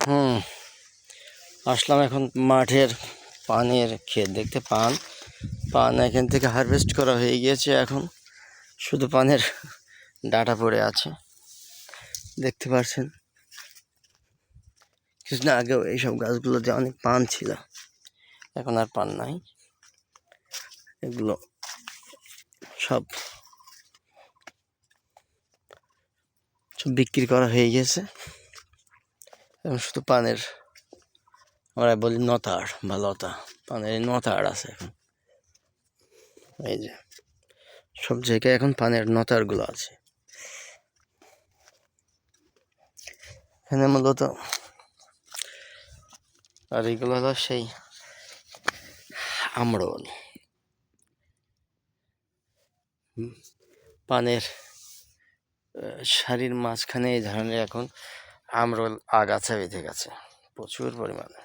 হুম আসলাম এখন মাঠের পানের ক্ষেত দেখতে। পান এখান থেকে হারভেস্ট করা হয়ে গিয়েছে, এখন শুধু পানের ডাটা পড়ে আছে দেখতে পাচ্ছেন। কিছুদিন আগেও এইসব গাছগুলোতে অনেক পান ছিল, এখন আর পান নাই। এগুলো সব বিক্রি করা হয়ে গেছে, এখন শুধু পানের, আমরা বলি নতার বা লতা, পানের নতার আছে এখন। এই যে সব জায়গায় এখন পানের নতারগুলো আছে। এখানে মূলত, আর এগুলো হলো সেই আমরল, পানের সারির মাঝখানে এই ধরনের এখন আমরল আগাছা বেঁধে গেছে প্রচুর পরিমাণে।